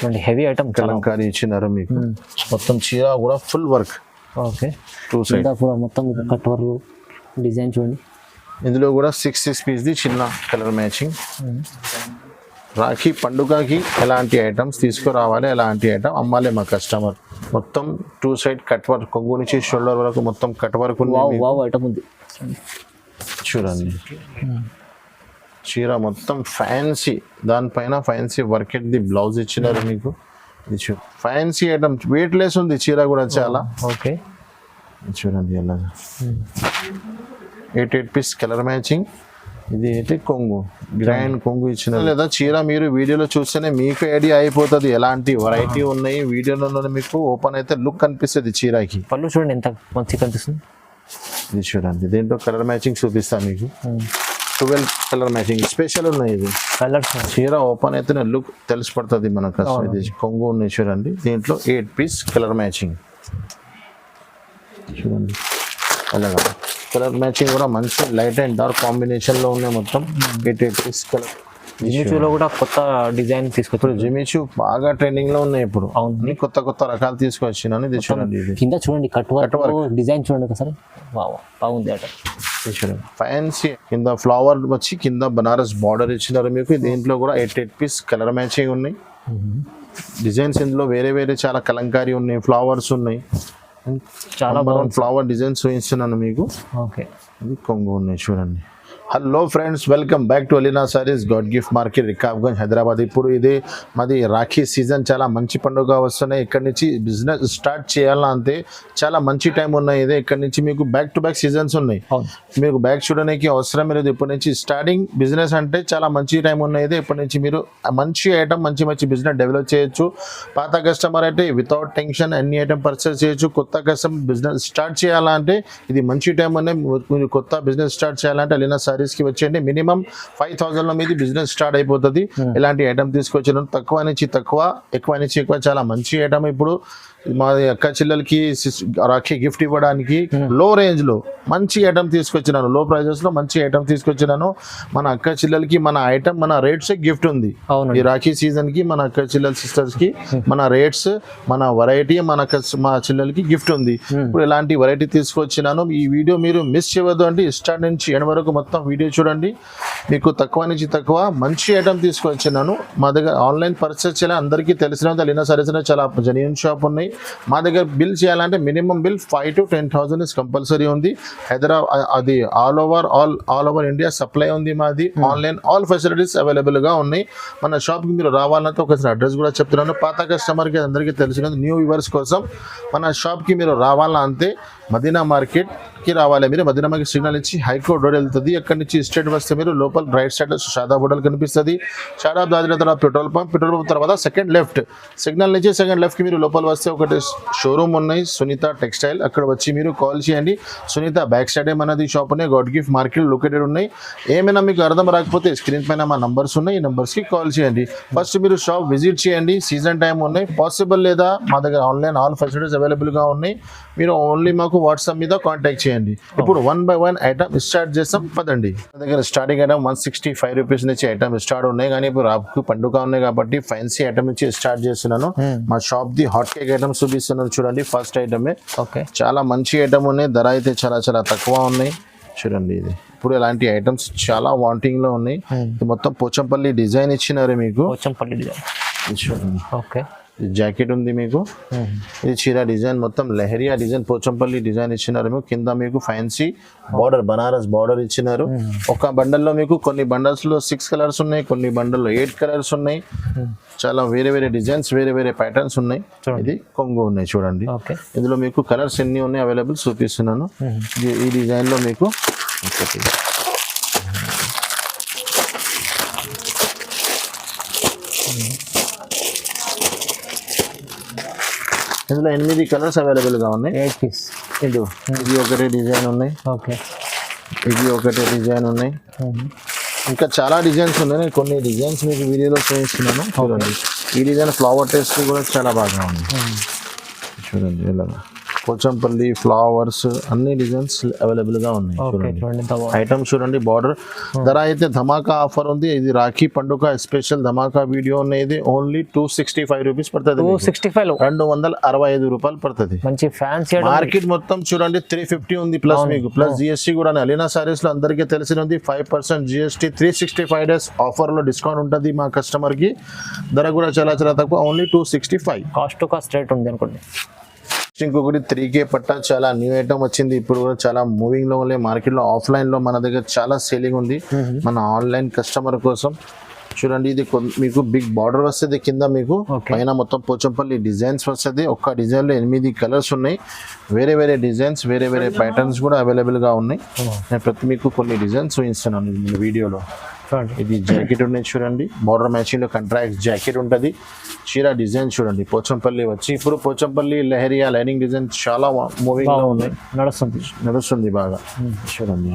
చూడండి heavy item Kalamkari ఇచ్చినారు మీకు మొత్తం చీర కూడా full work. Okay, two side కూడా మొత్తం కట్ వర్క్ డిజైన్ చూడండి. ఇందులో కూడా 6 పీస్ది చిన్న కలర్ మ్యాచింగ్. రాఖీ పండుగకి ఎలాంటి ఐటమ్స్ తీసుకురావాలి, ఎలాంటి ఐటమ్ అమ్మాలి మా కస్టమర్. మొత్తం టూ సైడ్ కట్ వర్క్, కొంగు నుంచి షోల్డర్ వరకు మొత్తం కట్ వర్క్ ఐటమ్ ఉంది చూడండి. చీర మొత్తం ఫ్యాన్సీ, దానిపైన ఫ్యాన్సీ వర్కెట్ది బ్లౌజ్ ఇచ్చినారు మీకు. ఇది ఫ్యాన్సీ ఐటమ్, వెయిట్ లెస్ ఉంది చీర కూడా చాలా. ఓకే చూడండి ఎలాగా 8 పీస్ కలర్ మ్యాచింగ్. ఇది అయితే కొంగు, గ్రాండ్ కొంగు ఇచ్చిన లేదా చీర మీరు వీడియోలో చూస్తేనే మీకు ఐడియా అయిపోతుంది ఎలాంటి వెరైటీ ఉన్నాయి. వీడియోలో మీకు ఓపెన్ అయితే లుక్ కనిపిస్తుంది చీరకి. పళ్ళు చూడండి ఎంత మంచిగా కనిపిస్తుంది. ఇది చూడండి, దీంట్లో కలర్ మ్యాచింగ్ చూపిస్తాను మీకు. 12 కలర్ మ్యాచింగ్ స్పెషల్ ఉన్నాయి. ఇది కలర్స్ చీర ఓపెన్ అయితేనే లుక్ తెలిసి పడుతుంది మనకు. ఇది కొంగు ఉన్నాయి చూడండి. దీంట్లో 8 పీస్ కలర్ మ్యాచింగ్ చూడండి. అలాగా కలర్ మ్యాచింగ్ కూడా మంచి లైట్ అండ్ డార్క్ కాంబినేషన్ లో ఉన్నాయి. మొత్తం 8 పీస్ కలర్. జిమిచూలో కూడా కొత్త డిజైన్ తీసుకొచ్చారు. జిమిచూ బాగా ట్రెండింగ్ లో ఉన్నాయి ఇప్పుడు. అవును, కొత్త కొత్త రకాలు తీసుకొచ్చినాను. ఇది చూడండి, ఇది కింద చూడండి కట్ వర్క్ డిజైన్ చూడండి ఒకసారి. బాగుంది అట. చూడండి ఫ్యాన్సీ కింద ఫ్లవర్ వచ్చి కింద బనారస్ బార్డర్ ఇచ్చినారు మీకు. దీంట్లో కూడా 8 పీస్ కలర్ మ్యాచింగ్ ఉన్నాయి. డిజైన్స్ ఇందులో వేరే వేరే చాలా కలంకారీ ఉన్నాయి, ఫ్లవర్స్ ఉన్నాయి, చాలా బాగుంది ఫ్లవర్ డిజైన్స్ చూపిస్తున్నాను మీకు. ఓకే, ఇది కొంగు ఉన్నాయి చూడండి. Hello friends, welcome back to Alina saris, God gift market, Rikabganj, Hyderabad. ఇప్పుడు ఇది మాది రాఖీ సీజన్, చాలా మంచి పండుగ వస్తున్నాయి. ఇక్కడ నుంచి బిజినెస్ స్టార్ట్ చేయాలంటే చాలా మంచి టైం ఉన్నాయి. ఇది ఇక్కడ నుంచి మీకు బ్యాక్ టు బ్యాక్ సీజన్స్ ఉన్నాయి. మీకు బ్యాక్ చూడడానికి అవసరం లేదు. ఇప్పటి నుంచి స్టార్టింగ్ బిజినెస్ అంటే చాలా మంచి టైం ఉన్నాయి. ఇప్పటి నుంచి మీరు మంచి ఐటమ్ మంచి బిజినెస్ డెవలప్ చేయొచ్చు. పాత కస్టమర్ అయితే వితౌట్ టెన్షన్ అన్ని ఐటమ్ పర్చేస్ చేయొచ్చు. కొత్త కస్టమర్ బిజినెస్ స్టార్ట్ చేయాలంటే ఇది మంచి టైం అనే. మీరు కొత్త బిజినెస్ స్టార్ట్ చేయాలంటే అలీనా సారీస్ కి వచ్చేయండి. మినిమం 5,000 లో మీది బిజినెస్ స్టార్ట్ అయిపోతుంది. ఇలాంటి ఐటమ్ తీసుకొచ్చాను. తక్కువ నుంచి తక్కువ, ఎక్కువ నుంచి ఎక్కువ, చాలా మంచి ఐటమ్. ఇప్పుడు మా అక్క చెల్లెలకి రాఖీ గిఫ్ట్ ఇవ్వడానికి లో రేంజ్ లో మంచి ఐటమ్ తీసుకొచ్చినాను. లో ప్రైజెస్ లో మంచి ఐటమ్ తీసుకొచ్చినాను. మన అక్క చెల్లెలకి మన ఐటమ్ మన రేట్స్ గిఫ్ట్ ఉంది. ఈ రాఖీ సీజన్ కి మన అక్క చెల్లెల సిస్టర్స్ కి మన రేట్స్ మన వెరైటీ మా చెల్లెలకి గిఫ్ట్ ఉంది. ఇప్పుడు ఇలాంటి వెరైటీ తీసుకొచ్చినాను. ఈ వీడియో మీరు మిస్ చేయవద్దు. అంటే స్టార్ట్ నుంచి ఎండ్ వరకు మొత్తం వీడియో చూడండి. మీకు తక్కువ నుంచి తక్కువ మంచి ఐటమ్ తీసుకొచ్చినాను. మా దగ్గర ఆన్లైన్ పర్చేస్ చేయాలి, అందరికీ తెలిసిన అలీనా సారీస్ చాలా జెన్యూన్ షాప్ ఉన్నాయి. మా దగ్గర బిల్ చేయాలంటే minimum bill 5,000 to 10,000 is compulsory ఉంది. హైదరాబాద్ అది ఆల్ ఓవర్ ఇండియా సప్లై ఉంది మాది. ఆన్లైన్ ఆల్ ఫెసిలిటీస్ అవైలబుల్ గా ఉన్నాయి. మన షాప్ కి మీరు రావాలంటే ఒకసారి అడ్రస్ కూడా చెప్తున్నాను. పాత కస్టమర్ కి అందరికీ తెలిసిన న్యూ వ్యూవర్స్ కోసం మన షాప్ కి మీరు రావాలంటే మదీనా మార్కెట్ కి రావాలి. మీరు మదీనా మార్కెట్ సిగ్నల్ ఇచ్చి హైకోర్ట్ రోడ్ వెళ్తుంది. అక్కడి నుంచి స్ట్రేట్ వస్తే మీరు లోపల రైట్ సైడ్ షాదాబ్ హోటల్ కనిపిస్తుంది. షాదాబ్ దాటిన తర్వాత పెట్రోల్ పంప్ తర్వాత సెకండ్ లెఫ్ట్, సిగ్నల్ నుంచి సెకండ్ లెఫ్ట్ కి మీరు లోపల వస్తే ఒకటి షోరూమ్ ఉన్నాయి, సునీత టెక్స్టైల్. అక్కడ వచ్చి మీరు కాల్ చేయండి. సునీత బ్యాక్ సైడే మనది షాప్ ఉన్నాయి. గాడ్ గిఫ్ట్ మార్కెట్ లొకేటెడ్ ఉన్నాయి. ఏమైనా మీకు అర్థం రాకపోతే స్క్రీన్ పైన మా నంబర్స్ ఉన్నాయి, ఈ నంబర్స్ కి కాల్ చేయండి. ఫస్ట్ మీరు షాప్ విజిట్ చేయండి. సీజన్ టైం ఉన్నాయి, పాసిబుల్ లేదా మా దగ్గర ఆన్లైన్ ఆల్ ఫెసిలిటీస్ అవైలబుల్ గా ఉన్నాయి. మీరు ఓన్లీ మాకు వాట్సాప్ మీద కాంటాక్ట్ చేయండి. ఇప్పుడు 1 by 1 ఐటమ్ స్టార్ట్ చేస్తాం పదండి. మా దగ్గర స్టార్టింగ్ ఐటమ్ 165 రూపీస్ నుంచి ఐటమ్ స్టార్ట్ ఉన్నాయి. కానీ ఇప్పుడు రాకు పండుగ ఉన్నాయి కాబట్టి ఫ్యాన్సీ ఐటమ్ నుంచి స్టార్ట్ చేస్తున్నాను. మా shop the hot cake item చూపిస్తున్నాను చూడండి. ఫస్ట్ ఐటమే చాలా మంచి ఐటమ్ ఉన్నాయి. ధర అయితే చాలా తక్కువ ఉన్నాయి చూడండి. ఇది ఇప్పుడు ఇలాంటి ఐటమ్స్ చాలా వాంటింగ్ లో ఉన్నాయి. మొత్తం పోచంపల్లి డిజైన్ ఇచ్చినారు మీకు. చూడండి, ఓకే, జాకెట్ ఉంది మీకు. ఇది చీర డిజైన్ మొత్తం లెహరియా డిజైన్, పోచంపల్లి డిజైన్ ఇచ్చినారు మీకు. కింద మీకు ఫ్యాన్సీ బార్డర్, బనారస్ బార్డర్ ఇచ్చినారు. ఒక బండల్లో మీకు కొన్ని బండల్స్ లో 6 కలర్స్ ఉన్నాయి, కొన్ని బండల్లో 8 కలర్స్ ఉన్నాయి. చాలా వేరే వేరే డిజైన్స్, వేరే వేరే ప్యాటర్న్స్ ఉన్నాయి. ఇది కొంగు ఉన్నాయి చూడండి. ఇందులో మీకు కలర్స్ ఎన్ని ఉన్నాయి అవైలబుల్ చూపిస్తున్నాను. ఈ డిజైన్ లో మీకు ఇందులో 8 కలర్స్ అవైలబుల్ గా ఉన్నాయి. 8 పీస్. ఇది ఒకటే డిజైన్ ఉన్నాయి. ఓకే, ఇది ఒకటే డిజైన్ ఉన్నాయి. ఇంకా చాలా డిజైన్స్ ఉన్నాయి. కొన్ని డిజైన్స్ మీకు వీడియోలో చూపిస్తున్నాను చూడండి. ఈ డిజైన్ ఫ్లవర్ టేస్ట్ కూడా చాలా బాగా ఉంది చూడండి. ఇలా పోచంపల్లి ఫ్లవర్స్ అన్ని డిజైన్స్ అవైలబుల్ గా ఉన్నాయి. ఓకే చూడండి చూడండి ఎంత బాగుంది. ఐటమ్ చూడండి. బార్డర్ ధర అయితే ధమాకా ఆఫర్ ఉంది. ఇది రాఖీ పండుగ స్పెషల్ ధమాకా వీడియో అనేది ఓన్లీ 265 రూపీస్ పడుతుంది. 265 లో 265 రూపాయలు పడుతుంది. మంచి ఫ్యాన్సీ మార్కెట్ మొత్తం చూడండి 350 ఉంది ప్లస్ మీకు ప్లస్ జిఎస్టీ కూడా. అలీనా సారీస్ లో అందరికీ తెలిసినది 5% జిఎస్టీ, 365 డేస్ ఆఫర్ లో డిస్కౌంట్ ఉంటుంది మా కస్టమర్ కి. ధర కూడా చాలా చాలా తక్కువ, only 265. Cost to cost rate ఉంది అనుకోండి. ఇంకొకటి 3K పట్టా చాలా న్యూ ఐటమ్ వచ్చింది. ఇప్పుడు కూడా చాలా మూవింగ్ లో ఉంది మార్కెట్ లో. ఆఫ్లైన్ లో మన దగ్గర చాలా సేలింగ్ ఉంది మన ఆన్లైన్ కస్టమర్ కోసం. చూడండి ఇది మీకు బిగ్ బార్డర్ వస్తుంది కింద, మీకు పైన మొత్తం పోచంపల్లి డిజైన్స్ వస్తుంది. ఒక్క డిజైన్ లో 8 కలర్స్ ఉన్నాయి. వేరే వేరే డిజైన్స్ వేరే వేరే ప్యాటర్న్స్ కూడా అవైలబుల్ గా ఉన్నాయి. నేను ప్రతి మీకు కొన్ని డిజైన్స్ చూపిస్తున్నాను ఈ వీడియోలో. ఇది జాకెట్ ఉన్నాయి చూడండి. బార్డర్ మ్యాచింగ్ లో కాంట్రాక్ట్ జాకెట్ ఉంటుంది. చీర డిజైన్ చూడండి పోచంపల్లి వచ్చి. ఇప్పుడు పోచంపల్లి లెహరియా లైనింగ్ డిజైన్ చాలా మూవింగ్ లో ఉన్నాయి, నడుస్తుంది బాగా. చూడండి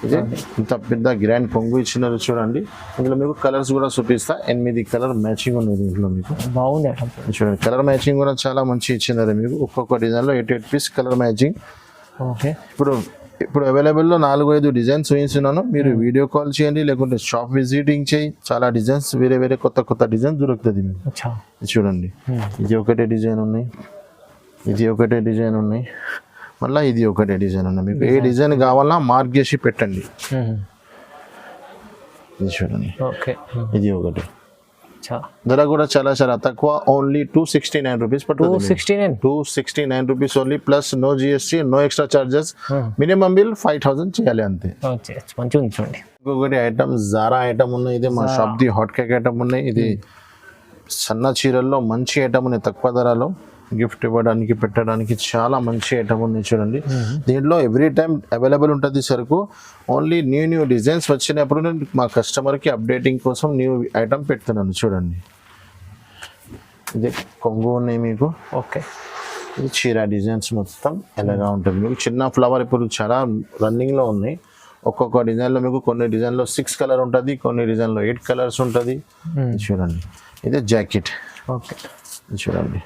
ఇది ఇంత పెద్ద గ్రాండ్ కొంగు ఇచ్చినారు చూడండి. ఇందులో మీకు కలర్స్ కూడా చూపిస్తా. 8 కలర్ మ్యాచింగ్ ఉంది ఇందులో మీకు. బాగుంది చూడండి. కలర్ మ్యాచింగ్ కూడా చాలా మంచి ఇచ్చినారు మీకు. ఒక్కొక్క డిజైన్ లో 8 పీస్ కలర్ మ్యాచింగ్. ఓకే ఇప్పుడు అవైలబుల్లో 4-5 డిజైన్స్ చూపిస్తున్నాను. మీరు వీడియో కాల్ చేయండి లేకుంటే షాప్ విజిటింగ్ చేయి. చాలా డిజైన్స్ వేరే వేరే కొత్త డిజైన్స్ దొరుకుతుంది మీకు. చూడండి ఇది ఒకటే డిజైన్ ఉన్నాయి, ఇది ఒకటే డిజైన్ ఉన్నాయి, మళ్ళీ ఇది ఒకటే డిజైన్ ఉన్నాయి. మీకు ఏ డిజైన్ కావాలన్నా మార్క్ చేసి పెట్టండి. ఇది చూడండి. ఇది ఒకటి. ధర కూడా చాలా చాలా తక్కువ, ఓన్లీ 269 రూపీస్ పడుతుంది. 269 rupees only, plus no GST, no extra charges. Minimum bill 5000 చేయాలి అంతే. ఇంకొకటి ఐటమ్ జారా ఐటమ్ ఉన్నాయి. ఇది మా shop the hot cake item ఉన్నాయి. ఇది సన్న చీరల్లో మంచి ఐటమ్ ఉన్నాయి తక్కువ ధరలో. గిఫ్ట్ ఇవ్వడానికి పెట్టడానికి చాలా మంచి ఐటమ్ ఉంది చూడండి. దీంట్లో ఎవ్రీ టైం అవైలబుల్ ఉంటుంది సరుకు. ఓన్లీ న్యూ డిజైన్స్ వచ్చినప్పుడు నేను మా కస్టమర్కి అప్డేటింగ్ కోసం న్యూ ఐటమ్ పెడుతున్నాను చూడండి. ఇది కొంగు ఉన్నాయి మీకు. ఓకే ఇది చీర డిజైన్స్ మొత్తం ఎలాగా ఉంటుంది మీకు. చిన్న ఫ్లవర్ ఇప్పుడు చాలా రన్నింగ్లో ఉన్నాయి. ఒక్కొక్క డిజైన్లో మీకు కొన్ని డిజైన్లో 6 కలర్ ఉంటుంది, కొన్ని డిజైన్లో 8 కలర్స్ ఉంటుంది. చూడండి ఇది జాకెట్. ఓకే చూడండి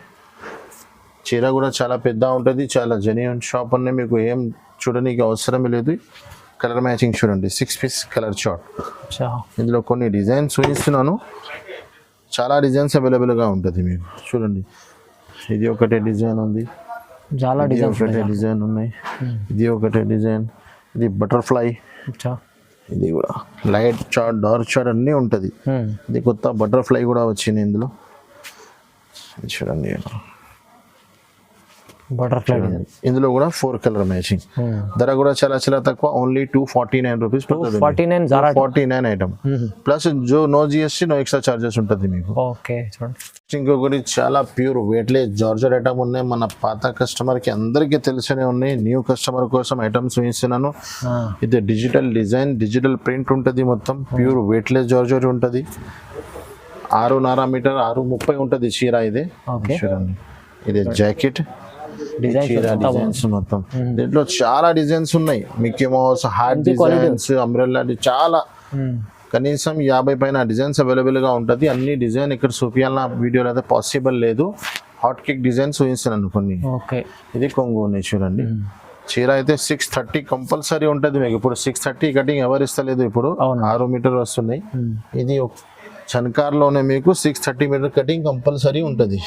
చీర కూడా చాలా పెద్ద ఉంటుంది. చాలా జెన్యూన్ షాప్ ఉన్నాయి. మీకు ఏం చూడడానికి అవసరమే లేదు. కలర్ మ్యాచింగ్ చూడండి. 6 పీస్ కలర్ చార్ట్. ఇందులో కొన్ని డిజైన్స్ చూపిస్తున్నాను. చాలా డిజైన్స్ అవైలబుల్గా ఉంటుంది మీకు. చూడండి ఇది ఒకటే డిజైన్ ఉంది, చాలా ఒకటే డిజైన్ ఉన్నాయి. ఇది ఒకటే డిజైన్. ఇది బటర్ఫ్లై. ఇది కూడా లైట్ చార్ట్, డార్క్ చార్ట్ అన్నీ ఉంటుంది. ఇది కొత్త బటర్ఫ్లై కూడా వచ్చింది ఇందులో. చూడండి బటర్ఫ్లై. ఇందులో కూడా 4 కలర్ మ్యాచింగ్. ధర కూడా చాలా చాలా తక్కువ, only 249 rupees. 49 item plus no GST, no extra charges ఉంటుంది మీకు. ఓకే చూడండి. ఇంకొకటి చాలా ప్యూర్ వెయిట్లెస్ జార్జెట్ ఐటమ్ ఉన్నాయి. మన పాత కస్టమర్ కి అందరికీ తెలిసినే ఉన్నాయి. న్యూ కస్టమర్ కోసం ఐటమ్స్ చూపిస్తున్నాను. ఇది డిజిటల్ డిజైన్, డిజిటల్ ప్రింట్ ఉంటుంది. మొత్తం ప్యూర్ వెయిట్లెస్ జార్జెట్ ఉంటుంది. 6.5 మీటర్ 6.30 ఉంటుంది చీర. ఇది చూడండి. ఇది జాకెట్, డిజైన్స్ మొత్తం. దీంట్లో చాలా డిజైన్స్ ఉన్నాయి. Mickey mouse, heart designs, umbrella, చాలా కనీసం 50 పైన డిజైన్స్ అవైలబుల్ గా ఉంటుంది. అన్ని డిజైన్ ఇక్కడ చూపించాలన్న వీడియోలో అయితే పాసిబుల్ లేదు. హాట్ కేక్ డిజైన్స్ చూపిస్తున్నాను కొన్ని. ఇది కొంగు ఉన్నాయి చూడండి. చీర అయితే 630 కంపల్సరీ ఉంటుంది మీకు. ఇప్పుడు 630 కటింగ్ ఎవరు ఇస్తలేదు. ఇప్పుడు 6 మీటర్ వస్తున్నాయి. ఇది చన్కార్లోనే మీకు 630 మీటర్ కటింగ్ కంపల్సరీ ఉంటుంది.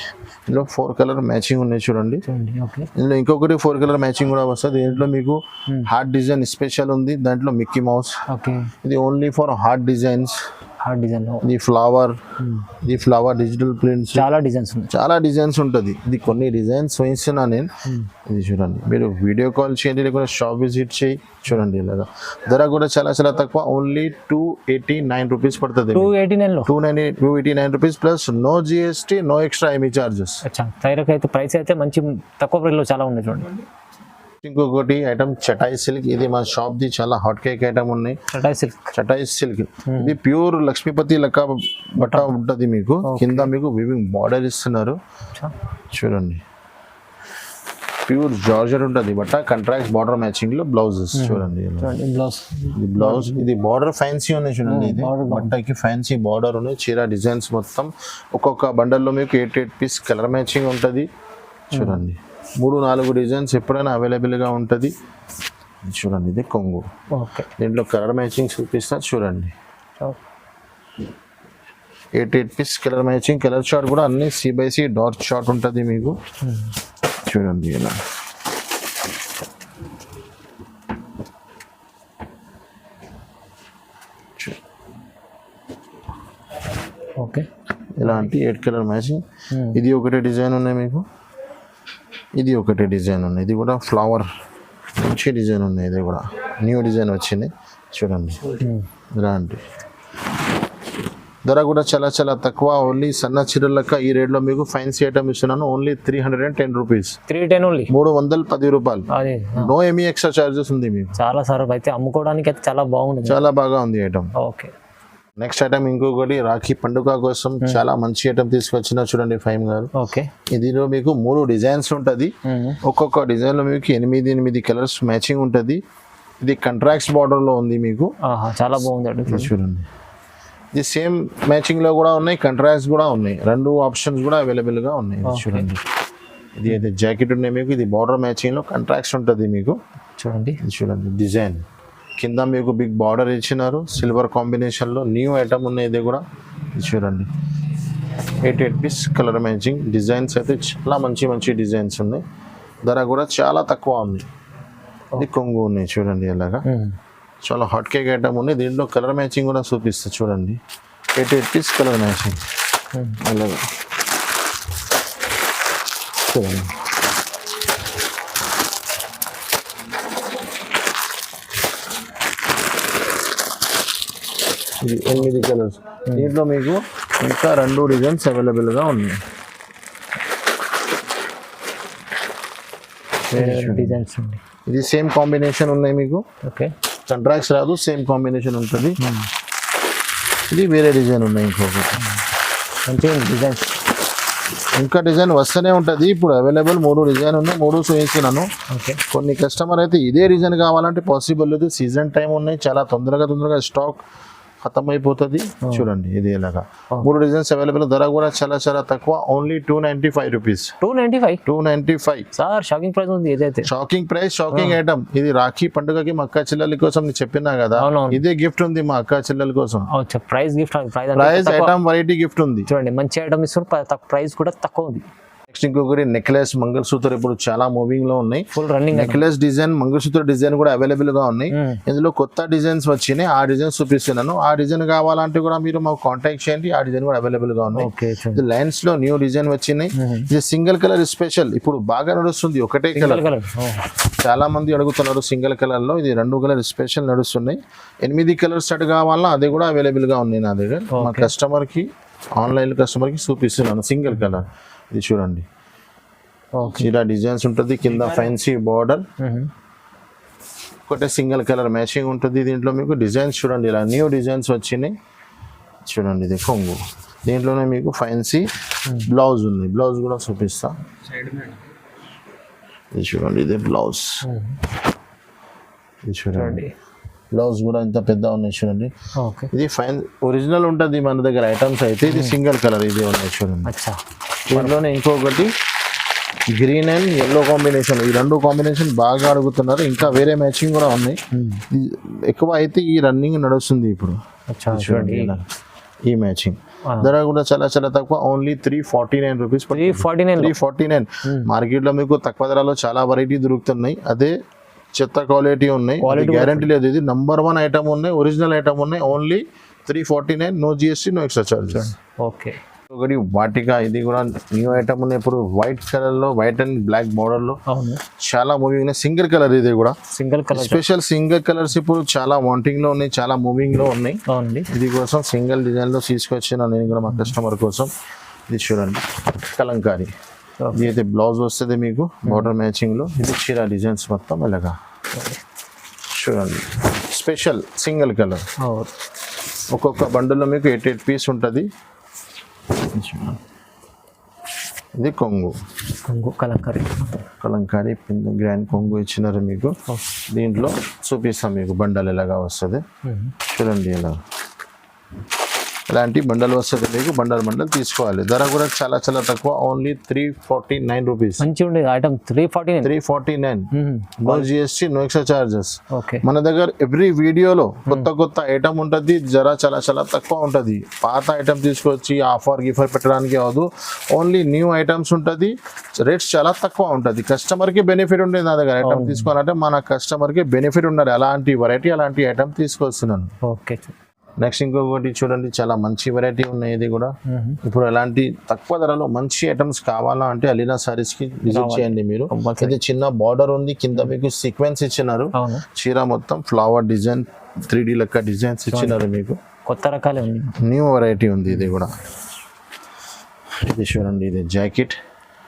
ఇందులో 4 కలర్ మ్యాచింగ్ ఉన్నాయి చూడండి. ఇందులో ఇంకొకటి 4 కలర్ మ్యాచింగ్ కూడా వస్తుంది. దీంట్లో మీకు హార్ట్ డిజైన్ స్పెషల్ ఉంది. దాంట్లో మిక్కీ మౌస్. ఇది ఓన్లీ ఫర్ హార్ట్ డిజైన్స్. ఇది ఫ్లవర్, ఇది ఫ్లవర్ డిజిటల్ ప్రింట్స్, చాలా డిజైన్స్ ఉంటుంది. ఇది కొన్ని డిజైన్స్ చూపిస్తున్నా నేను. ఇది చూడండి. మీరు వీడియో కాల్ చేయండి లేకపోతే షాప్ విజిట్ చేయి. చూడండి ఇలాగా. ధర కూడా చాలా చాలా తక్కువ, ఓన్లీ 289 రూపీస్ పడుతుంది. 289 rupees plus no GST, no extra any charges. అయితే ప్రైస్ అయితే మంచి తక్కువ ప్రైస్ లో చాలా ఉంది చూడండి. ఇంకొకటి ఐటమ్ చటాయి సిల్క్. ఇది మా షాప్ ది చాలా హాట్ కేక్ ఐటమ్ ఉన్నాయి. చటాయి సిల్క్ ఇది ప్యూర్ లక్ష్మీపతి లెక్క బట్ట ఉంటుంది మీకు. కింద మీకు వివింగ్ బార్డర్ ఇస్తున్నారు చూడండి. ప్యూర్ జార్జెట్ ఉంటుంది బట్ట. కాంట్రాక్ట్ బార్డర్ మ్యాచింగ్ లో బ్లౌజెస్ చూడండి. బ్లౌజ్ ఇది బార్డర్ ఫ్యాన్సీ ఉన్నాయి చూడండి. ఇది బట్టకి ఫ్యాన్సీ బార్డర్ ఉన్నాయి. చీర డిజైన్స్ మొత్తం ఒక్కొక్క బండల్లో మీకు 8 పీస్ కలర్ మ్యాచింగ్ ఉంటుంది చూడండి. 3-4 డిజైన్స్ ఎప్పుడైనా అవైలబుల్గా ఉంటుంది. చూడండి ఇది కొంగు. ఓకే. దీంట్లో కలర్ మ్యాచింగ్ చూపిస్తా చూడండి. 8 piece colour matching. Colour short కూడా అన్ని C/C డార్క్ షార్ట్ ఉంటుంది మీకు. చూడండి ఇలా ఓకే. ఇలాంటి 8 కలర్ మ్యాచింగ్. ఇది ఒకటే డిజైన్ ఉన్నాయి మీకు, ఇది ఒకటే డిజైన్ ఉన్నాయి. ఇది కూడా ఫ్లవర్ మంచి డిజైన్ ఉన్నాయి. ఇది కూడా న్యూ డిజైన్ వచ్చింది చూడండి. ఇలాంటి ధర కూడా చాలా చాలా తక్కువ. ఓన్లీ సన్న చీరల లెక్క ఈ రేట్లో మీకు ఫ్యాన్సీ ఐటమ్ ఇస్తున్నాను. Only 310 rupees. 310 ఓన్లీ. 310 రూపాయలు. నో ఎనీ ఎక్స్ట్రా చార్జెస్ ఉంది మీకు. చాలా సార్ అయితే అమ్ముకోవడానికి అయితే చాలా బాగుంది. చాలా బాగా ఉంది ఐటమ్. ఓకే. నెక్స్ట్ ఐటమ్ ఇంకొకటి రాఖీ పండుగ కోసం చాలా మంచి ఐటమ్ తీసుకొచ్చిన చూడండి ఫైమ్ గారు. ఓకే. ఇదిలో మీకు 3 డిజైన్స్ ఉంటుంది. ఒక్కొక్క డిజైన్ లో మీకు 8 కలర్స్ మ్యాచింగ్ ఉంటుంది. ఇది కంట్రాక్ట్స్ బార్డర్ లో ఉంది మీకు. చాలా బాగుంది చూడండి. ఇది సేమ్ మ్యాచింగ్ లో కూడా ఉన్నాయి, కంట్రాక్ట్స్ కూడా ఉన్నాయి. 2 ఆప్షన్స్ కూడా అవైలబుల్ గా ఉన్నాయి. చూడండి ఇది అయితే జాకెట్ ఉన్నాయి మీకు. ఇది బార్డర్ మ్యాచింగ్ లో కంట్రాక్ట్స్ ఉంటుంది మీకు. చూడండి చూడండి డిజైన్ కింద మీకు బిగ్ బార్డర్ ఇచ్చినారు. సిల్వర్ కాంబినేషన్ లో న్యూ ఐటమ్ ఉన్నాయి. ఇది కూడా చూడండి 8 పీస్ కలర్ మ్యాచింగ్. డిజైన్స్ అయితే చాలా మంచి మంచి డిజైన్స్ ఉన్నాయి. ధర కూడా చాలా తక్కువ ఉంది. ఇది కొంగు ఉన్నాయి చూడండి. ఇలాగా చాలా హాట్ కేక్ ఐటమ్ ఉన్నాయి. దీంట్లో కలర్ మ్యాచింగ్ కూడా చూపిస్తా చూడండి. 8 పీస్ కలర్ మ్యాచింగ్ అలాగా చూడండి. ఇది 8 కలర్స్. దీంట్లో మీకు ఇంకా 2 డిజైన్స్ అవైలబుల్గా ఉన్నాయి. డిజైన్స్ ఉంది. ఇది సేమ్ కాంబినేషన్ ఉన్నాయి మీకు. ఓకే. కంట్రాక్ట్స్ రాదు, సేమ్ కాంబినేషన్ ఉంటుంది. ఇది వేరే డిజైన్ ఉన్నాయి. ఇంకొకటి మంచి డిజైన్స్ ఇంకా డిజైన్ వస్తూనే ఉంటుంది. ఇప్పుడు అవైలబుల్ 3 డిజైన్ ఉన్నాయి. 3 చూపిస్తున్నాను. ఓకే. కొన్ని కస్టమర్ అయితే ఇదే డిజైన్ కావాలంటే పాసిబుల్ లేదు. సీజన్ టైం ఉన్నాయి. చాలా తొందరగా స్టాక్ ఖతం అయిపోతుంది. చూడండి ఇది ఇలాగా 3 డిజైన్స్ అవైలబుల్. ధర కూడా చాలా చాలా తక్కువ. Only 295 rupees. 295 sir. Shocking price ఉంది. ఏదైతే షాకింగ్ ప్రైస్, షాకింగ్ ఐటమ్. ఇది రాఖీ పండుగకి మా అక్క చెల్లెల కోసం నేను చెప్పినా కదా, ఇదే గిఫ్ట్ ఉంది మా అక్క చెల్లెల కోసం. Price gift, price item variety gift ఉంది. చూడండి మంచి ఐటమ్ ఇస్తున్నారు. ప్రైస్ కూడా తక్కువ ఉంది. నెక్స్ట్ ఇంకొకటి నెక్లెస్, మంగళసూత్ర ఇప్పుడు చాలా మూవింగ్ లో ఉన్నాయి. Full running necklace design, mangalsutra design కూడా అవైలబుల్ గా ఉన్నాయి. ఇందులో కొత్త డిజైన్స్ వచ్చినాయి. ఆ డిజైన్ చూపిస్తున్నాను. ఆ డిజైన్ కావాలంటే కూడా మీరు మాకు కాంటాక్ట్ చేయండి. ఆ డిజైన్ కూడా అవైలబుల్ గా ఉన్నాయి. ఇది లైన్స్ లో న్యూ డిజైన్ వచ్చినాయి. ఇది సింగిల్ కలర్ స్పెషల్. ఇప్పుడు బాగా నడుస్తుంది ఒకటే కలర్. చాలా మంది అడుగుతున్నారు సింగిల్ కలర్ లో. ఇది 2 కలర్ స్పెషల్ నడుస్తున్నాయి. 8 కలర్ సెట్ కావాలన్నా అది కూడా అవైలబుల్ గా ఉన్నాయి నా దగ్గర. మా కస్టమర్ కి, ఆన్లైన్ కస్టమర్ కి చూపిస్తున్నాను సింగిల్ కలర్. ఇది చూడండి ఇలా డిజైన్స్ ఉంటుంది. కింద ఫ్యాన్సీ బార్డర్, ఒకటే సింగిల్ కలర్ మ్యాచింగ్ ఉంటుంది. దీంట్లో మీకు డిజైన్స్ చూడండి ఇలా న్యూ డిజైన్స్ వచ్చినాయి. చూడండి ఇది కొంగు. దీంట్లోనే మీకు ఫ్యాన్సీ బ్లౌజ్ ఉంది. బ్లౌజ్ కూడా చూపిస్తా. ఇది చూడండి ఇది బ్లౌజ్. ఇది చూడండి బ్లౌజ్ కూడా ఎంత పెద్ద ఉన్నాయి చూడండి. ఇది ఫైన్ ఒరిజినల్ ఉంటుంది మన దగ్గర ఐటమ్స్ అయితే. ఇది సింగిల్ కలర్ ఇది ఉన్నాయి చూడండి. దీంట్లోనే ఇంకొకటి గ్రీన్ అండ్ ఎల్లో కాంబినేషన్. ఈ 2 కాంబినేషన్ బాగా అడుగుతున్నారు. ఇంకా వేరే మ్యాచింగ్ కూడా ఉన్నాయి. ఎక్కువ అయితే ఈ రన్నింగ్ నడుస్తుంది ఇప్పుడు. ఈ మ్యాచింగ్ ధర కూడా చాలా చాలా తక్కువ. Only 349 rupees. 349. మార్కెట్ లో మీకు తక్కువ ధరలో చాలా వెరైటీ దొరుకుతున్నాయి. అదే చెత్త క్వాలిటీ ఉన్నాయి. గ్యారంటీ లేదు. ఇది నంబర్ 1 ఐటమ్ ఉన్నాయి. ఒరిజినల్ ఐటమ్ ఉన్నాయి. Only 349. No GST, no extra charges. Okay. ఒకటి వాటికా. ఇది కూడా న్యూ ఐటమ్ ఉన్నాయి. ఇప్పుడు వైట్ కలర్ లో, వైట్ అండ్ బ్లాక్ బోర్డర్ లో చాలా మూవింగ్ ఉన్నాయి. Single colour. ఇది కూడా single colour special. Single colours ఇప్పుడు చాలా వాంటింగ్ లో ఉన్నాయి, చాలా మూవింగ్ లో ఉన్నాయి. ఇది కోసం సింగిల్ డిజైన్ లో తీసుకొచ్చిన నేను కూడా మా కస్టమర్ కోసం. ఇది చూడండి కలంకారీ. ఇది అయితే బ్లౌజ్ వస్తుంది మీకు బార్డర్ మ్యాచింగ్ లో. ఇది చీర డిజైన్స్ మొత్తం ఇలాగా చూడండి. Special single colour. ఒక్కొక్క బండిల్లో మీకు 8 పీస్ ఉంటుంది. ఇది కొంగు. కలంకారీ గ్రాండ్ కొంగు ఇచ్చినారు మీకు. దీంట్లో చూపిస్తాం మీకు బండల్ ఎలాగా వస్తుంది చూడండి. ఇలా ఇలాంటి బండల్ వస్తుంది మీకు, బండల్ తీసుకోవాలి. ధర కూడా చాలా చాలా తక్కువ, ఓన్లీ 349 రూపీస్. మంచిగా ఉండేది item 349. 349, no GST, no extra charges. Okay, మన దగ్గర ఎవ్రీ వీడియోలో కొత్త ఐటమ్ ఉంటుంది, ధర చాలా చాలా తక్కువ ఉంటుంది. పాత ఐటమ్ తీసుకొచ్చి ఆఫర్ గిఫర్ పెట్టడానికి అవదు, ఓన్లీ న్యూ ఐటమ్స్ ఉంటుంది, రేట్స్ చాలా తక్కువ ఉంటుంది. కస్టమర్కి బెనిఫిట్ ఉండేది. నా దగ్గర ఐటమ్ తీసుకోవాలంటే మన కస్టమర్కి బెనిఫిట్ ఉండాలి, అలాంటి వెరైటీ అలాంటి ఐటమ్ తీసుకొస్తున్నాను. ఓకే. నెక్స్ట్ ఇంకొకటి చూడండి, చాలా మంచి వెరైటీ ఉన్నాయి. ఇది కూడా ఇప్పుడు ఎలాంటి తక్కువ ధరలో మంచి ఐటమ్స్ కావాలా అంటే అలీనా సారీస్ కి విజిట్ చేయండి మీరు. ఇది చిన్న బార్డర్ ఉంది, కింద మీకు సీక్వెన్స్ ఇచ్చినారు, చీర మొత్తం ఫ్లవర్ డిజైన్ 3D లెక్క డిజైన్స్ ఇచ్చినారు మీకు. కొత్త రకాలే ఉంది, న్యూ వెరైటీ ఉంది ఇది కూడా. ఇది చూడండి, ఇది జాకెట్,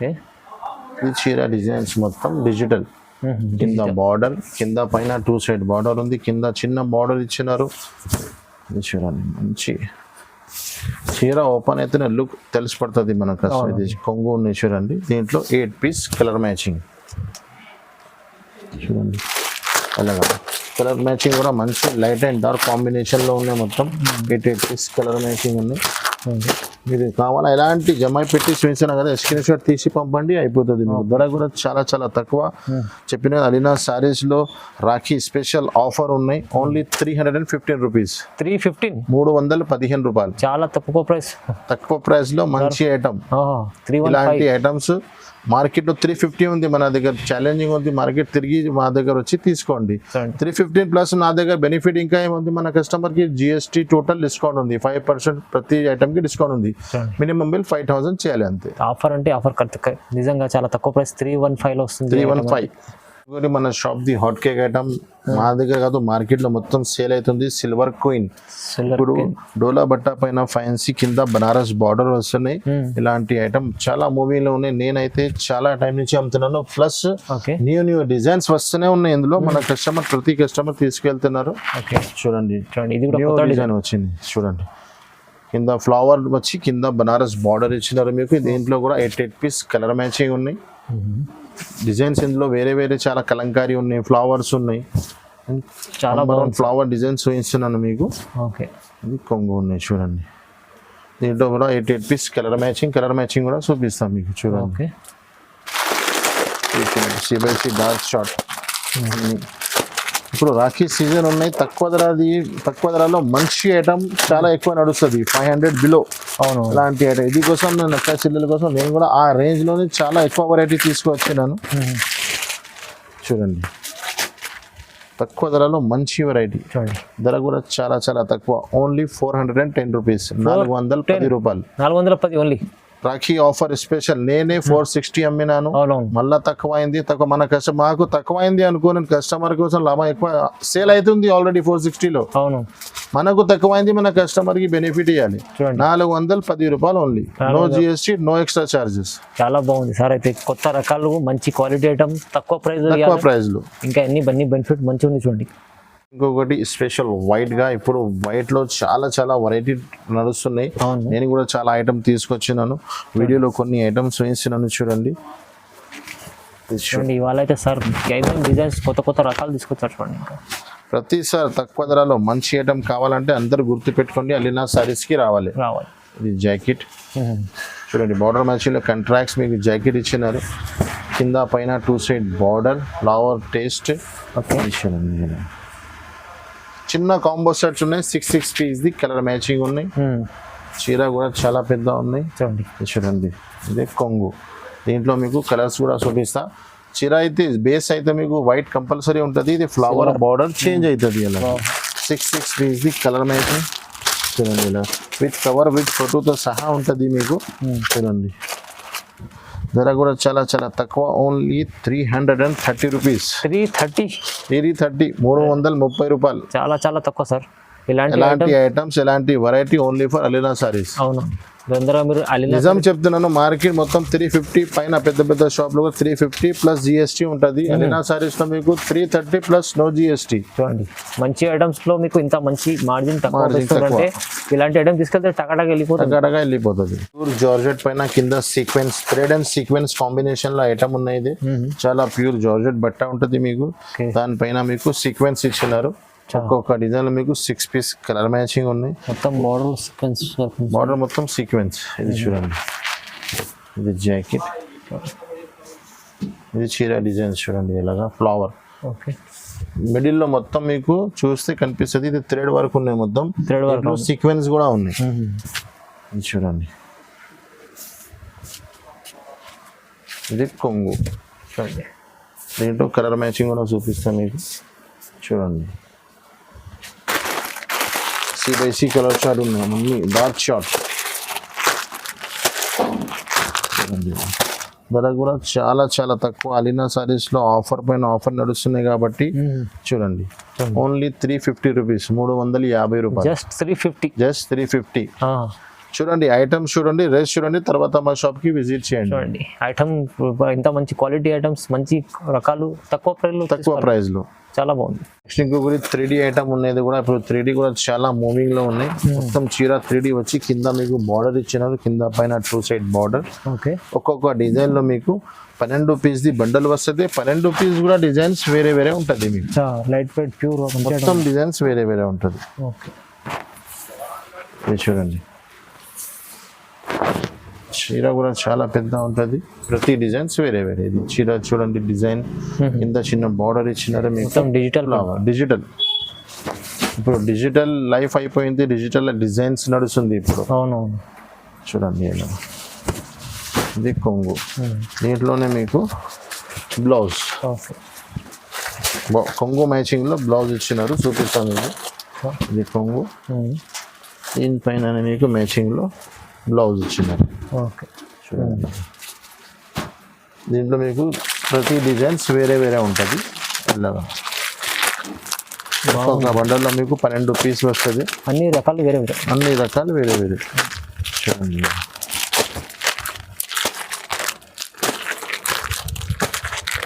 ఇది చీర డిజైన్స్ మొత్తం డిజిటల్. కింద బార్డర్, కింద పైన 2 సైడ్ బార్డర్ ఉంది, కింద చిన్న బార్డర్ ఇచ్చినారు. ఇది చూడండి, మంచి చీర ఓపెన్ అయితేనే లుక్ తెలిసి పడుతుంది మనకు. ఇది కొంగు ఉన్నాయి చూడండి, దీంట్లో 8 పీస్ కలర్ మ్యాచింగ్ చూడండి. అలాగా కలర్ మ్యాచింగ్ కూడా మంచి లైట్ అండ్ డార్క్ కాంబినేషన్లో ఉన్నాయి, మొత్తం 8 పీస్ కలర్ మ్యాచింగ్ ఉన్నాయి. మీరు కావాలా ఎలాంటి జమాయి పెట్టి చూపించినా కదా, స్క్రీన్ షాట్ తీసి పంపండి, అయిపోతుంది మీకు. ధర కూడా చాలా చాలా తక్కువ. చెప్పిన అలీనా సారీస్ లో రాఖీ స్పెషల్ ఆఫర్ ఉన్నాయి, ఓన్లీ 315 రూపీస్. 315 రూపాయలు, చాలా తక్కువ ప్రైస్. తక్కువ ప్రైస్ లో మంచి ఐటమ్. ఇలాంటి ఐటమ్స్ మార్కెట్ లో 350 ఉంది, మన దగ్గర ఛాలెంజింగ్ ఉంది. మార్కెట్ తిరిగి మా దగ్గర వచ్చి తీసుకోండి. 315 ప్లస్ నా దగ్గర బెనిఫిట్ ఇంకా ఏముంది, మన కస్టమర్ కి జిఎస్టీ టోటల్ డిస్కౌంట్ ఉంది, 5% ప్రతి ఐటమ్ కి డిస్కౌంట్ ఉంది. మినిమం బిల్ 5000 చేయాలి అంతే. ఆఫర్ అంటే ఆఫర్ నిజంగా చాలా తక్కువ ప్రైస్, 315 లో వస్తుంది. 315. మన shop the hot cake item మా దగ్గర కాదు, మార్కెట్ లో మొత్తం సేల్ అవుతుంది. సిల్వర్ క్వీన్, ఇప్పుడు డోలా బట్ట పైన ఫ్యాన్సీ, కింద బనారస్ బార్డర్ వస్తున్నాయి. ఇలాంటి ఐటమ్ చాలా మూవీలో ఉన్నాయి, నేనైతే చాలా టైం నుంచి అమ్ముతున్నాను. ప్లస్ న్యూ డిజైన్స్ వస్తూనే ఉన్నాయి ఇందులో. మన కస్టమర్ ప్రతి కస్టమర్ తీసుకెళ్తున్నారు. చూడండి, న్యూ డిజైన్ వచ్చింది చూడండి. కింద ఫ్లవర్ వచ్చి కింద బనారస్ బార్డర్ ఇచ్చినారు మీకు. దీంట్లో కూడా 8 పీస్ కలర్ మ్యాచింగ్ ఉన్నాయి. డిజైన్స్ ఇందులో వేరే వేరే చాలా కలంకారీ ఉన్నాయి, ఫ్లవర్స్ ఉన్నాయి, చాలా ఫ్లవర్ డిజైన్స్ చూపిస్తున్నాను మీకు. ఇది కొంగు ఉన్నాయి చూడండి. దీంట్లో కూడా 8 పీస్ కలర్ మ్యాచింగ్ కూడా చూపిస్తాం మీకు. చూడండి, CBC డార్క్ షార్ట్. ఇప్పుడు రాఖీ సీజన్ ఉన్నాయి, తక్కువ ధరలో మంచి ఐటమ్ చాలా ఎక్కువ నడుస్తుంది, 500 బిలో. అవును, అలాంటి ఐటమ్. ఇది కోసం నేను అక్క చెల్లెల కోసం నేను కూడా ఆ రేంజ్ లోనే చాలా ఎక్కువ వెరైటీ తీసుకువచ్చినాను. చూడండి, తక్కువ ధరలో మంచి వెరైటీ. ధర కూడా చాలా చాలా తక్కువ, ఓన్లీ 410 రూపీస్, 410 రూపాయలు. 410 ఓన్లీ. Rakhi offer special. నేనే 460 అమ్మినాను, మళ్ళా తక్కువ అయింది. మన మాకు తక్కువ అయింది అనుకోని కస్టమర్ కోసం లాభం ఎక్కువ సేల్ అవుతుంది ఆల్రెడీ 460 లో. అవును, మనకు తక్కువ అయింది, మన కస్టమర్ కి బెనిఫిట్ ఇవ్వాలి. 410 రూపాయలు only, no GST, no extra charges. చాలా బాగుంది సార్. అయితే కొత్త రకాలు, మంచి క్వాలిటీ ఐటమ్, తక్కువ ప్రైస్ లో ఇంకా ఎన్ని బెనిఫిట్ మంచిగా ఉంది చూడండి. ఇంకొకటి స్పెషల్ వైట్ గా, ఇప్పుడు వైట్ లో చాలా చాలా వెరైటీ నడుస్తున్నాయి. నేను కూడా చాలా ఐటమ్ తీసుకొచ్చినాను, వీడియోలో కొన్ని ఐటమ్స్ వేసినాను చూడండి. ఇవాళ అయితే సార్ డిజైన్స్ కొత్త రకాలు తీసుకొచ్చారు చూడండి. ఇంకా ప్రతిసారి తక్కువ ధరలో మంచి ఐటమ్ కావాలంటే అందరు గుర్తు పెట్టుకోండి, అలీనా సారీస్ కి రావాలి. ఇది జాకెట్ చూడండి, బార్డర్ మ్యాచింగ్ లో కంట్రాక్ట్స్ మీకు జాకెట్ ఇచ్చినారు. కింద పైన 2 సైడ్ బార్డర్, ఫ్లవర్ టేస్ట్. చిన్న కాంబో సెట్స్ ఉన్నాయి, 6 పీస్ ది కలర్ మ్యాచింగ్ ఉన్నాయి. చీర కూడా చాలా పెద్ద ఉన్నాయి చూడండి. ఇదే కొంగు, దీంట్లో మీకు కలర్స్ కూడా చూపిస్తా. చీర అయితే బేస్ అయితే మీకు వైట్ కంపల్సరీ ఉంటుంది, ఇది ఫ్లవర్ బార్డర్ చేంజ్ అవుతుంది. ఇలా 6 పీస్ ది కలర్ మ్యాచింగ్ చూడండి. ఇలా విత్ కవర్ విత్ ఫోటోతో సహా ఉంటుంది మీకు. చూడండి, ధర కూడా చాలా చాలా తక్కువ, ఓన్లీ 330 రూపీస్. 330 రూపాయలు, చాలా చాలా తక్కువ సార్. ఇలాంటి ఐటమ్స్, ఇలాంటి variety only for Alina saris. అవును, నిజం చెప్తున్నాను, మార్కెట్ మొత్తం 350 పైన, పెద్ద షాప్ లో 350 ప్లస్ జిఎస్టీ ఉంటుంది. అలీనా సారీస్ లో మీకు 330 ప్లస్ నో జిఎస్టీ. చూడండి, మంచి ఐటమ్స్ లో మీకు ఇంత మంచి మార్జిన్ తక్కువ. ఇలాంటి ఐటమ్ తీసుకెళ్తే టకాటగా వెళ్ళిపోతుంది. ప్యూర్ జార్జెట్ పైన కింద sequence, thread and sequence combination లో ఐటమ్ ఉన్నాయి. ఇది చాలా ప్యూర్ జార్జెట్ బట్ట ఉంటుంది మీకు, దానిపైన మీకు సీక్వెన్స్ ఇచ్చినారు. ఒక్కొక్క డిజైన్ లో మీకు 6 పీస్ కలర్ మ్యాచింగ్ ఉన్నాయి. మొత్తం మోడల్ సీక్వెన్స్ బార్డర్ మొత్తం సీక్వెన్స్. ఇది చూడండి, ఇది జాకెట్, ఇది చీర డిజైన్స్ చూడండి ఇలాగా ఫ్లవర్. ఓకే, మిడిల్ లో మొత్తం మీకు చూస్తే కనిపిస్తుంది. ఇది థ్రెడ్ వర్క్ ఉన్నాయి, మొత్తం థ్రెడ్ వర్క్ సీక్వెన్స్ కూడా ఉన్నాయి. ఇది చూడండి, ఇది కొంగు చూడండి. దీంట్లో కలర్ మ్యాచింగ్ కూడా చూపిస్తాను మీకు. చూడండి, సి కలర్ షార్ట్ ఉన్నాయి, అన్ని డార్క్ షార్ట్. చూడండి, ధర కూడా చాలా చాలా తక్కువ. అలీనా సారీస్ లో ఆఫర్ పైన ఆఫర్ నడుస్తున్నాయి కాబట్టి చూడండి, ఓన్లీ 350 రూపీస్, 350 రూపాయలు. జస్ట్ 350. జస్ట్ 350. చూడండి, ఐటమ్స్ చూడండి, రేస్ చూడండి, తర్వాత మా షాప్ కి విజిట్ చేయండి. చూడండి ఐటమ్, ఇంత మంచి క్వాలిటీ ఐటమ్స్, మంచి రకాలు, తక్కువ ప్రైస్ లో చాలా బాగుంది. నెక్స్ట్ ఇంకొకటి 3D ఐటమ్ ఉన్నది కూడా. ఇప్పుడు 3D కూడా చాలా మూవింగ్ లో ఉన్నాయి. మొత్తం చీర 3D వచ్చి కింద మీకు బార్డర్ ఇచ్చినారు, కింద పైన 2 సైడ్ బార్డర్. ఓకే, ఒక్కొక్క డిజైన్ లో మీకు 12 పీస్ ది బండల్ వస్తుంది. 12 పీస్ కూడా డిజైన్స్ వేరే వేరే ఉంటుంది మీకు. లైట్ వెయిట్ ప్యూర్ మొత్తం డిజైన్స్ వేరే వేరే ఉంటుంది. ఓకే, ఇది చూడండి, చీర కూడా చాలా పెద్ద ఉంటుంది. ప్రతి డిజైన్స్ వేరే వేరే. ఇది చీర చూడండి, డిజైన్ కింద చిన్న బార్డర్ ఇచ్చినారు మీకు. డిజిటల్ ఇప్పుడు డిజిటల్ లైఫ్ అయిపోయింది, డిజిటల్ డిజైన్స్ నడుస్తుంది ఇప్పుడు. అవునవును, చూడండి ఇలా. ఇది కొంగు, దీంట్లోనే మీకు బ్లౌజ్, కొంగు మ్యాచింగ్ లో బ్లౌజ్ ఇచ్చినారు, చూపిస్తాను మీకు. ఇది కొంగు, దీనిపైన మీకు మ్యాచింగ్ లో బ్లౌజ్ ఇచ్చినారు. ఓకే, చూడండి, దీంట్లో మీకు ప్రతి డిజైన్స్ వేరే వేరే ఉంటుంది. ఇలాగా ఒక్కొక్క బండల్లో మీకు 12 పీస్ వస్తుంది. అన్ని రకాలు వేరే వేరే, అన్ని రకాలు వేరే వేరే. చూడండి,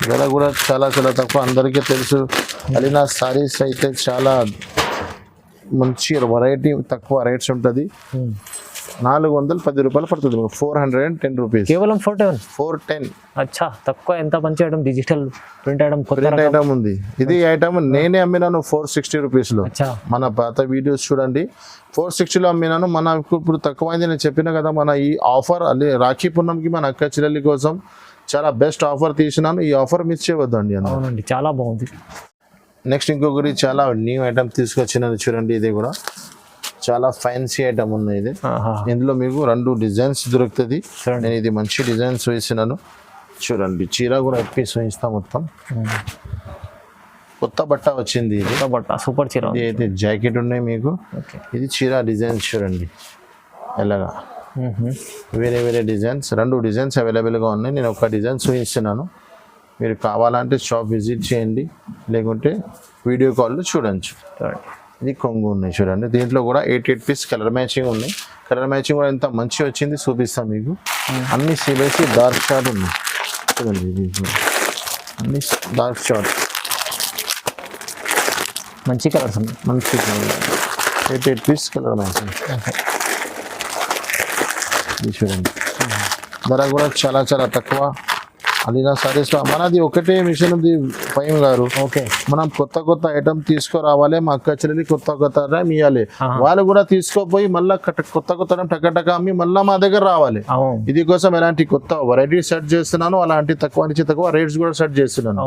ధర కూడా చాలా చాలా తక్కువ. అందరికీ తెలుసు అలీనా సారీస్ అయితే చాలా మంచి వెరైటీ, తక్కువ రేట్స్ ఉంటుంది. 410 రూపాయలు పడుతుంది, 410 రూపీస్. కేవలం 410. అచ్చా, తక్కువ. ఎంత మంచి ఐటమ్, డిజిటల్ ప్రింట్ ఐటమ్, కొత్త ఐటమ్ ఉంది. ఇది ఐటమ్ నేనే అమ్మినాను 460 రూపీస్ లో. మన పాత వీడియోస్ చూడండి, 460 లో అమ్మినాను. మన ఇప్పుడు తక్కువైంది, నేను చెప్పిన కదా. మన ఈ ఆఫర్ రాఖీ పూర్ణంకి మన అక్క చెల్లెలి కోసం చాలా బెస్ట్ ఆఫర్ తీసినాను. ఈ ఆఫర్ మిస్ చేయవద్దండి. అవునండి, చాలా బాగుంది. నెక్స్ట్ ఇంకొకటి చాలా న్యూ ఐటమ్ తీసుకొచ్చినది చూడండి. ఇది కూడా చాలా ఫ్యాన్సీ ఐటమ్ ఉన్నాయి. ఇది ఇందులో మీకు 2 డిజైన్స్ దొరుకుతుంది. నేను ఇది మంచి డిజైన్స్ వేసినాను. చూడండి, చీర కూడా పీస్ వేయిస్తా. మొత్తం కొత్త బట్ట వచ్చింది. ఇది బట్ట సూపర్ చీర. ఇది జాకెట్ ఉన్నాయి మీకు. ఇది చీర డిజైన్స్ చూడండి ఎలాగా, వేరే వేరే డిజైన్స్. 2 డిజైన్స్ అవైలబుల్గా ఉన్నాయి. నేను ఒక డిజైన్ చూపిస్తున్నాను. మీరు కావాలంటే షాప్ విజిట్ చేయండి, లేకుంటే వీడియో కాల్లో చూడొచ్చు. ఇది కొంగు ఉన్నాయి చూడండి. దీంట్లో కూడా 8 పీస్ కలర్ మ్యాచింగ్ ఉన్నాయి. కలర్ మ్యాచింగ్ కూడా ఎంత మంచి వచ్చింది చూపిస్తాం మీకు. అన్ని సిబిఎస్ఈ డార్క్ షార్ట్ ఉన్నాయి చూడండి. ఇది అన్ని డార్క్ షార్ట్, మంచి కలర్స్ ఉన్నాయి. మంచి కలర్ 8 పీస్ కలర్ మ్యాచింగ్. ఇది చూడండి, ధర కూడా చాలా చాలా తక్కువ. అలీనా సారీస్ లో మనది ఒకటే మిషన్ ఉంది ఫైమ్ గారు. ఓకే, మనం కొత్త ఐటమ్ తీసుకురావాలి. మా అక్క చెల్లెలి కొత్త ఐటమ్ ఇవ్వాలి. వాళ్ళు కూడా తీసుకోపోయి మళ్ళీ కొత్త టక అమ్మి మళ్ళీ మా దగ్గర రావాలి. ఇది కోసం ఎలాంటి కొత్త వెరైటీ సెట్ చేస్తున్నాను, అలాంటి తక్కువ నుంచి తక్కువ రేట్స్ కూడా సెట్ చేస్తున్నాను.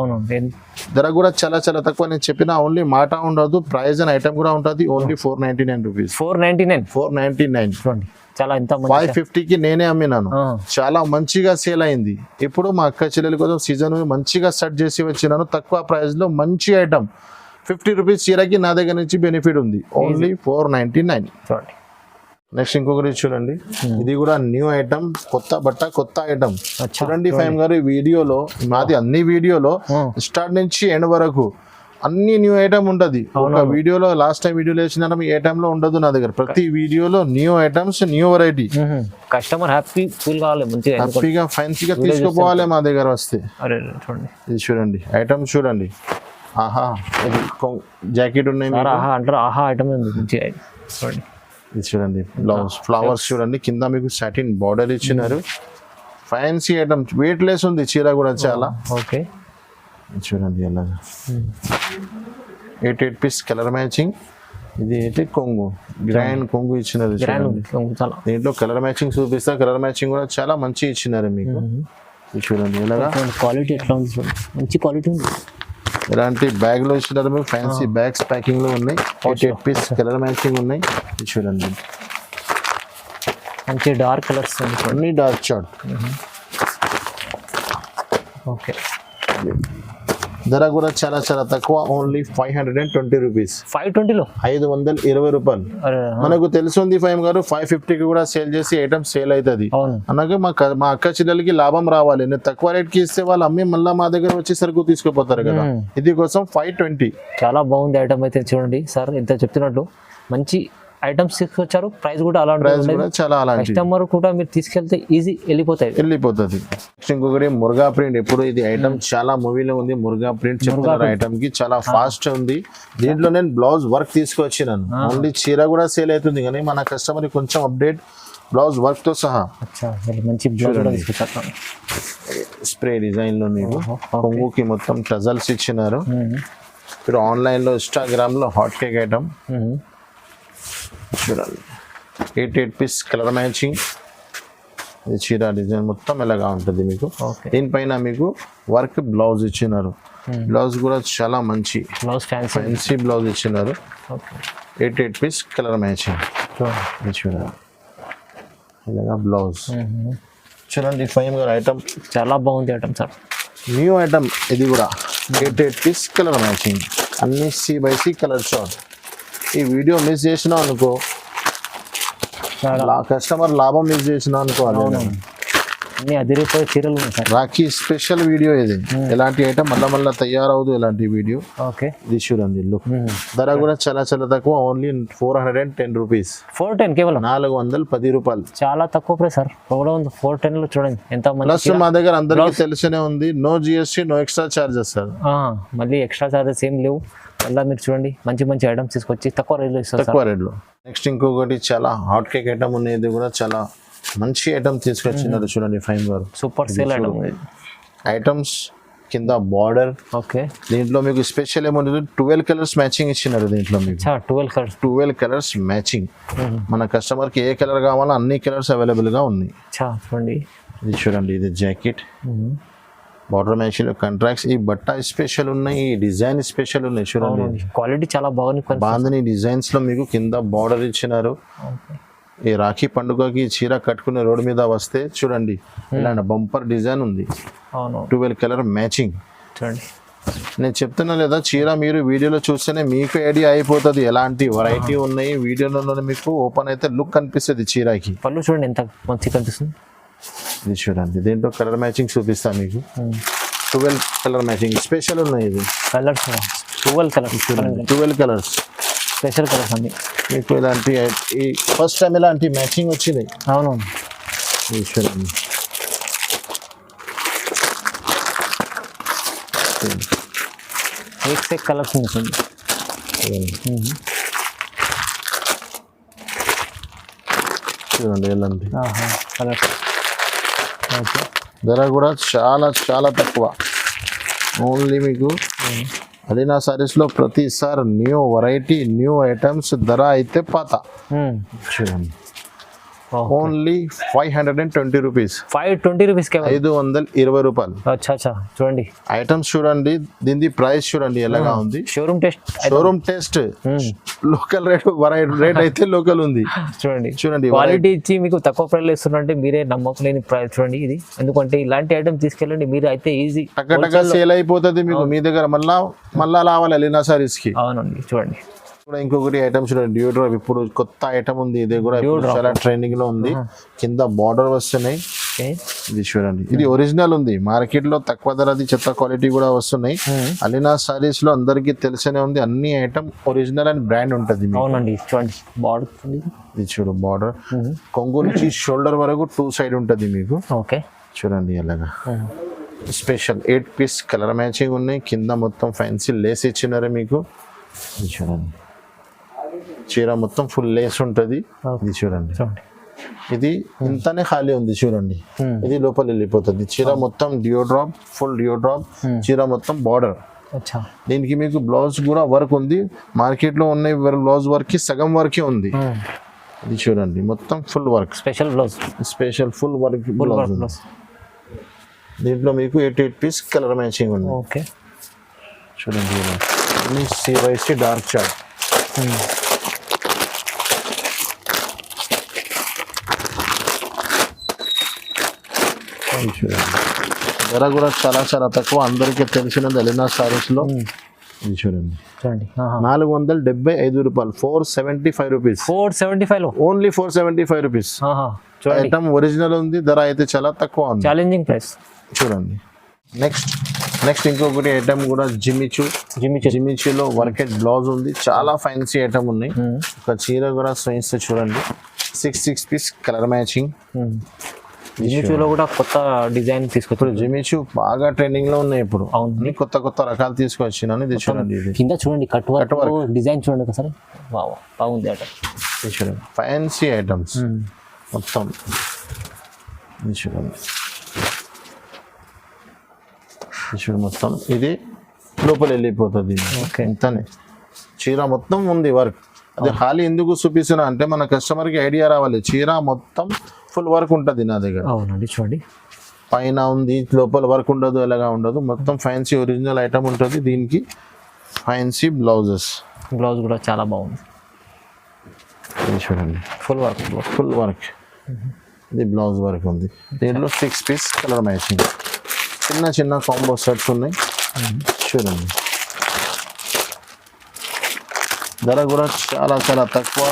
ధర కూడా చాలా చాలా తక్కువ. నేను చెప్పిన ఓన్లీ మాట ఉండదు, ప్రైస్ అండ్ ఐటమ్ కూడా ఉంటుంది. Only 499 rupees. 499. చాలా ఎంత 550కి నేనే అమ్మినాను. చాలా మంచిగా సేల్ అయింది. ఇప్పుడు మా అక్క చెల్లెల కోసం సీజన్ మంచిగా సెట్ చేసి వచ్చినాను. తక్కువ ప్రైస్ లో మంచి ఐటమ్. 50 రూపీస్ చీరకి నా దగ్గర నుంచి బెనిఫిట్ ఉంది. ఓన్లీ 499. నెక్స్ట్ ఇంకొకటి చూడండి, ఇది కూడా న్యూ ఐటమ్, కొత్త బట్ట, కొత్త ఐటమ్. చూడండి ఫైమ్ గారు, వీడియోలో మాది అన్ని వీడియోలో స్టార్ట్ నుంచి ఎండ్ వరకు అన్ని న్యూ ఐటమ్ ఉంటది. ఒక వీడియోలో లాస్ట్ టైం వీడియోలో వేసిన ఈ ఐటమ్ లో ఉండదు నా దగ్గర. ప్రతి వీడియోలో new items, new variety. Customer హ్యాపీగా ఫ్యాన్సీగా తీసుకుపోవాలి మా దగ్గర వస్తే. ఇది చూడండి, ఐటమ్ చూడండి. ఆహా, ఇది జాకెట్ ఉన్నాయి అంటారు. ఆహా ఐటమ్ ఇది చూడండి, బ్లౌజ్ ఫ్లవర్స్ చూడండి. కింద మీకు సాటిన్ బార్డర్ ఇచ్చినారు. ఫ్యాన్సీ ఐటమ్, వెయిట్ లెస్ ఉంది చీర కూడా చాలా. ఓకే, చూడండి ఎలా 8 పీస్ కలర్ మ్యాచింగ్. ఇది అయితే కొంగు, గ్రాండ్ కొంగు ఇచ్చినారు చూడండి. చాలా దీంట్లో కలర్ మ్యాచింగ్ చూపిస్తా. కలర్ మ్యాచింగ్ కూడా చాలా మంచి ఇచ్చినారు మీకు. ఇది చూడండి ఎలాగా క్వాలిటీ ఎట్లా ఉంది చూడండి, మంచి క్వాలిటీ ఉంది. ఇలాంటి బ్యాగ్ లో ఇచ్చినారు మీకు. ఫ్యాన్సీ బ్యాగ్స్ ప్యాకింగ్ లో ఉన్నాయి. 8 పీస్ కలర్ మ్యాచింగ్ ఉన్నాయి. ఇది చూడండి మంచి డార్క్ కలర్స్ అన్ని డార్క్ షార్ట్. ఓకే, ధర కూడా చాలా చాలా తక్కువ, ఓన్లీ 520 రూపీస్. 520లో 520 రూపాయలు. మనకు తెలుసుంది ఫైమ్ గారు 550కి కూడా సేల్ చేసి ఐటమ్ సేల్ అవుతుంది. అవును, అలాగే మా అక్క చెల్లెలకి లాభం రావాలి. నేను తక్కువ రేట్ కి ఇస్తే వాళ్ళు అమ్మి మళ్ళీ మా దగ్గర వచ్చి సరుకు తీసుకుపోతారు కదా. ఇది కోసం 520. చాలా బాగుంది ఐటమ్ అయితే చూడండి సార్, ఇంత చెప్తున్నట్టు మంచి ఐటమ్స్ తీసుకొచ్చారు. ప్రైస్ కూడా అలాంటి చాలా అలాంటి కస్టమర్ కూడా మీరు తీసుకెళ్తే ఈజీ వెళ్ళిపోతుంది. ఇంకొకటి మురుగా ప్రింట్. ఇప్పుడు ఇది ఐటమ్ చాలా మూవీలో ఉంది. మురుగా ప్రింట్ చెప్తున్నారు ఐటమ్ కి, చాలా ఫాస్ట్ ఉంది. దీంట్లో నేను బ్లౌజ్ వర్క్ తీసుకొచ్చినాను. ఓన్లీ చీర కూడా సేల్ అవుతుంది కానీ మన కస్టమర్ కొంచెం అప్డేట్ బ్లౌజ్ వర్క్ తో సహా మంచి స్ప్రే డిజైన్ లో మీకు కొంగుకి మొత్తం టజల్స్ ఇచ్చినారు. ఇప్పుడు ఆన్లైన్ లో ఇన్స్టాగ్రామ్ లో హాట్ కేక్ ఐటమ్ చూడండి. 8 పీస్ కలర్ మ్యాచింగ్. ఇది చీర డిజైన్ మొత్తం ఎలాగా ఉంటుంది మీకు. దీనిపైన మీకు వర్క్ బ్లౌజ్ ఇచ్చినారు. బ్లౌజ్ కూడా చాలా మంచి బ్లౌజ్, ఫ్యాన్సీ బ్లౌజ్ ఇచ్చినారు. 8 పీస్ కలర్ మ్యాచింగ్ చూడండి ఇలాగా బ్లౌజ్. చూడండి ఫైమ్ గారు ఐటమ్ చాలా బాగుంది ఐటమ్ సార్, న్యూ ఐటమ్. ఇది కూడా 8 పీస్ కలర్ మ్యాచింగ్, అన్ని C/C కలర్ షార్ట్. ఈ వీడియో మిస్ చేసినా అనుకో, కస్టమర్ లాభం మిస్ చేసినా అనుకో. అన్ని అదిరిపోయే చీరలు ఉన్నాయి సార్. రాఖీ స్పెషల్ వీడియో ఇది. ఎలాంటి ఐటమ్ మళ్ళా తయారవుదు ఎలాంటి వీడియో. ఓకే, ఇది చూడండి లుక్. ధర కూడా చాలా చాలా తక్కువ, ఓన్లీ 410 రూపీస్. 410 కేవలం 410 రూపాయలు. చాలా తక్కువ ప్రైస్ సార్. 410 లో చూడండి ఎంత మంది. ప్లస్ మా దగ్గర అందరికీ తెలిసినే ఉంది, no GST, no extra charges sir. మళ్ళీ ఎక్స్ట్రా చార్జెస్ ఏం లేవు. మళ్ళీ మీరు చూడండి మంచి మంచి ఐటమ్స్ తీసుకొచ్చి తక్కువ రేట్లో ఇస్తారు. తక్కువ రేట్లో. నెక్స్ట్ ఇంకొకటి చాలా హాట్ కేక్ ఐటమ్ ఉంది. ఇది కూడా చాలా మంచి ఐటమ్ తీసుకొచ్చినారు చూడండి ఫైమ్ గారు. Super sale item. ఐటమ్స్ కింద బార్డర్. ఓకే, దీంట్లో మీకు స్పెషల్ ఏమంటుంది, 12 కలర్స్ మ్యాచింగ్ ఇచ్చినారు. దీంట్లో మీకు 12 కలర్స్ మ్యాచింగ్. మన కస్టమర్ కి ఏ కలర్ కావాలో అన్ని కలర్స్ అవైలబుల్ గా ఉన్నాయి. చూడండి ఇది చూడండి, ఇది జాకెట్ బార్డర్ మ్యాచింగ్ కాంట్రాక్ట్స్. ఈ బట్ట స్పెషల్ ఉన్నాయి, ఈ డిజైన్ స్పెషల్ ఉన్నాయి. చూడండి క్వాలిటీ చాలా బాగుంది. బాందని డిజైన్స్ లో మీకు కింద బార్డర్ ఇచ్చినారు. ఈ రాఖీ పండుగకి చీర కట్టుకునే రోడ్ మీద వస్తే చూడండి ఇలాంటి బంపర్ డిజైన్ ఉంది. 12 కలర్ మ్యాచింగ్. చూడండి నేను చెప్తున్నా లేదా, చీర మీరు వీడియోలో చూస్తేనే మీకు ఐడియా అయిపోతుంది ఎలాంటి వెరైటీ ఉన్నాయి. వీడియోలో మీకు ఓపెన్ అయితే లుక్ కనిపిస్తుంది చీరకి. పళ్ళు చూడండి ఎంత మంచి కనిపిస్తుంది. ఇది చూడండి, దీంట్లో కలర్ మ్యాచింగ్ చూపిస్తాను మీకు. 12 కలర్ మ్యాచింగ్ స్పెషల్ ఉన్నాయి. ఇది కలర్స్ 12 కలర్స్ స్పెషల్ కలర్స్ అన్ని మీకు. ఇలాంటి ఈ ఫస్ట్ టైం ఇలాంటి మ్యాచింగ్ వచ్చింది. అవునవును, ఇది చూడండి. एक కలర్స్ ఉంటుంది. చూడండి ఎలాంటి కలర్స్. ధర కూడా చాలా చాలా తక్కువ, ఓన్లీ మీకు అలీనా సారీస్ లో ప్రతిసారి న్యూ వెరైటీ, న్యూ ఐటమ్స్. ధర అయితే పాత. చూడండి ఓన్లీ 520 రూపీస్. 520 రూపీస్, 520 రూపాయలు. చూడండి ఐటమ్స్ చూడండి, దీని ప్రైస్ చూడండి ఎలాగా ఉంది. షోరూమ్ టెస్ట్ లోకల్ రేట్ అయితే లోకల్ ఉంది. చూడండి క్వాలిటీ ఇచ్చి మీకు తక్కువ ప్రైస్ లో ఇస్తున్నారంటే మీరే నమ్మకలేని ప్రైస్. చూడండి ఇది, ఎందుకంటే ఇలాంటి ఐటమ్ తీసుకెళ్ళండి మీరు అయితే ఈజీ టక సేల్ అయిపోతుంది మీకు. మీ దగ్గర మళ్ళా రావాలి అలీనా సారీస్ కి. అవునండి, చూడండి ఇంకొకటి ఐటమ్ చూడండి, డియోడ్రాప్. ఇప్పుడు కొత్త ఐటమ్ ఉంది, ఇది కూడా చాలా ట్రెండింగ్ లో ఉంది. కింద బార్డర్ వస్తున్నాయి. ఇది చూడండి, ఇది ఒరిజినల్ ఉంది. మార్కెట్ లో తక్కువ ధరది చెత్త క్వాలిటీ కూడా వస్తున్నాయి. అలీనా సారీస్ లో అందరికి తెలిసనే ఉంది, అన్ని ఐటమ్ ఒరిజినల్ అండ్ బ్రాండ్ ఉంటది. అవునండి, చూడండి బార్డర్. ఇది చూడు బార్డర్, కొంగు నుంచి షోల్డర్ వరకు 2 సైడ్ ఉంటది మీకు. ఓకే, చూడండి అలాగా స్పెషల్ 8 పీస్ కలర్ మ్యాచింగ్ ఉన్నాయి. కింద మొత్తం ఫ్యాన్సీ లేస్ ఇచ్చినారు మీకు. ఇది చూడండి, చీర మొత్తం ఫుల్ లేస్ ఉంటది. ఇది చూడండి, ఇది ఇంతనే ఖాళీ ఉంది చూడండి. ఇది లోపల వెళ్ళిపోతుంది. చీర మొత్తం డియోడ్రాప్, ఫుల్ డియోడ్రాప్. చీర మొత్తం బార్డర్ అచ్చా దీనికి మీకు బ్లౌజ్ కూడా వర్క్ ఉంది. మార్కెట్లో ఉన్న బ్లౌజ్ వర్క్ కి సగం వర్కే ఉంది. ఇది చూడండి మొత్తం full work, special blouse, special full work blouse ఉంది. దీంట్లో మీకు 8 పీస్ కలర్ మ్యాచింగ్ ఉంది. ఓకే చూడండి అన్ని CYC డార్క్ చార్ట్. చూడండి ధర కూడా చాలా చాలా తక్కువ, అందరికీ తెలిసినది ఎలినా సారీస్ లో. ఇది చూడండి చూడండి 475 రూపాయలు, 475 రూపీస్, 475 లో ఓన్లీ 475 రూపీస్. చూడండి ఐటమ్ ఒరిజినల్ ఉంది, ధర అయితే చాలా తక్కువ ఉంది. Challenging price. చూడండి నెక్స్ట్ ఇంకొకటి ఐటమ్ కూడా జిమిచూలో వర్కెట్ బ్లౌజ్ ఉంది. చాలా ఫ్యాన్సీ ఐటమ్ ఉన్నాయి. ఒక చీర కూడా చూపిస్తే చూడండి, 6 పీస్ కలర్ మ్యాచింగ్. జిమిచూలో కూడా కొత్త డిజైన్ తీసుకొచ్చారు. జిమిచూ బాగా ట్రెండింగ్ లో ఉన్నాయి ఇప్పుడు. అవును, కొత్త రకాలు తీసుకొచ్చినాను. ఇది చూడండి, ఇది కింద చూడండి కట్ వర్క్ డిజైన్ చూడండి ఒకసారి. వావ్ బాగుంది ఐటమ్. ఇది చూడండి ఫ్యాన్సీ ఐటమ్స్ మొత్తం. ఇది చూడండి మొత్తం ఇది లోపల వెళ్ళిపోతుంది. ఇంతనే చీర మొత్తం ఉంది వర్క్. అది ఖాళీ ఎందుకు చూపిస్తున్నా అంటే మన కస్టమర్ కి ఐడియా రావాలి. చీర మొత్తం ఫుల్ వర్క్ ఉంటుంది నా దగ్గర. అవునండి చూడండి, పైన ఉంది, లోపల వర్క్ ఉండదు, ఎలాగా ఉండదు, మొత్తం ఫ్యాన్సీ ఒరిజినల్ ఐటమ్ ఉంటుంది. దీనికి ఫ్యాన్సీ బ్లౌజెస్, బ్లౌజ్ కూడా చాలా బాగుంది. ఇది చూడండి ఫుల్ వర్క్. ఇది బ్లౌజ్ వర్క్ ఉంది. దీంట్లో 6 పీస్ కలర్ మ్యాచింగ్, చిన్న కాంబో సెట్స్ ఉన్నాయి. చూడండి ధర కూడా చాలా చాలా తక్కువ.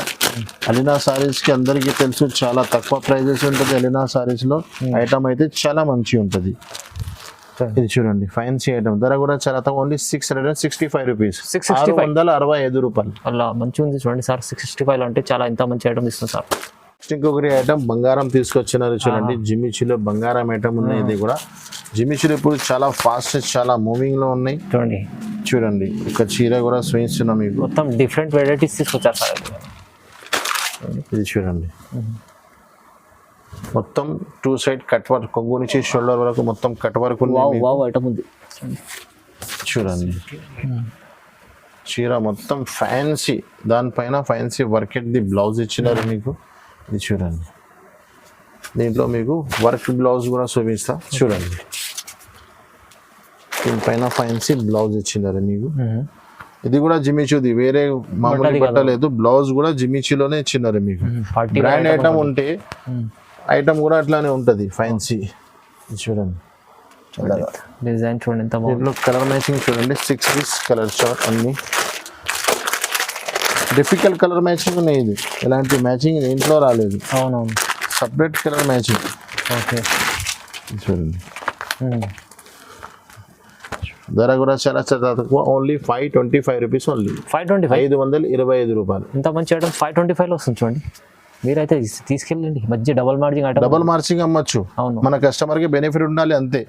ఎలినా సారీస్ కి అందరికీ తెలుసు చాలా తక్కువ ప్రైజెస్ ఉంటుంది. ఎలినా సారీస్ లో ఐటమ్ అయితే చాలా మంచి ఉంటుంది. ఇది చూడండి ఫ్యాన్సీ ఐటమ్, ధర కూడా చాలా తక్కువ, ఓన్లీ 665 రూపీస్, 665 రూపాయలు. అలా మంచిగా ఉంది చూడండి సార్. 665 అంటే చాలా ఇంత మంచి ఐటమ్ ఇస్తుంది సార్. ఇంకొకటి ఐటమ్ బంగారం తీసుకొచ్చినారు చూడండి. జిమిచూలో బంగారం ఐటమ్ ఉన్నాయి. ఇది కూడా జిమిచూలో ఇప్పుడు చాలా ఫాస్ట్, చాలా మూవింగ్ లో ఉన్నాయి. చూడండి ఒక చీర కూడా చూపిస్తున్నాం మీకు. మొత్తం డిఫరెంట్ వెరైటీస్ తీసుకొచ్చారు సార్. ఇది చూడండి మొత్తం 2 సైడ్ కట్ వర్క్, కొంగు నుంచి షోల్డర్ వరకు మొత్తం కట్ వర్క్ ఉంది. ఐటమ్ ఉంది చూడండి చీర మొత్తం ఫ్యాన్సీ, దానిపైన ఫ్యాన్సీ వర్కెట్ ది బ్లౌజ్ ఇచ్చినారు మీకు. ఇది చూడండి దీంట్లో మీకు వర్క్ బ్లౌజ్ కూడా చూపిస్తా. చూడండి దీనిపైన ఫ్యాన్సీ బ్లౌజ్ ఇచ్చినారు మీకు. ఇది కూడా జిమిచూది, వేరే మామూలు పట్టలేదు. బ్లౌజ్ కూడా జిమిచూలోనే ఇచ్చినారు మీకు. బ్రాండ్ ఐటమ్ ఉంటే ఐటమ్ కూడా అట్లానే ఉంటది ఫ్యాన్సీ. చూడండి డిజైన్ చూడండి ఎంత బాగుంది. దీంట్లో కలర్ మ్యాచింగ్ చూడండి, 6 పీస్ కలర్ చార్ట్ అన్ని డిఫికల్ట్ కలర్ మ్యాచింగ్ ఉన్నాయి. ఇది ఎలాంటి మ్యాచింగ్ ఇంట్లో రాలేదు. అవునవును, సపరేట్ కలర్ మ్యాచింగ్. ఓకే చూడండి ధర కూడా చాలా చాలా తక్కువ, ఓన్లీ 525 రూపీస్, ఓన్లీ 525 రూపాయలు. ఇంత మంచి ఐటమ్ 525 లో వస్తుంది చూడండి. మీరైతే తీసుకెళ్ళండి, మంచి double margin item. Double margin అమ్మచ్చు. అవును, మన కస్టమర్ కి బెనిఫిట్ ఉండాలి అంతే.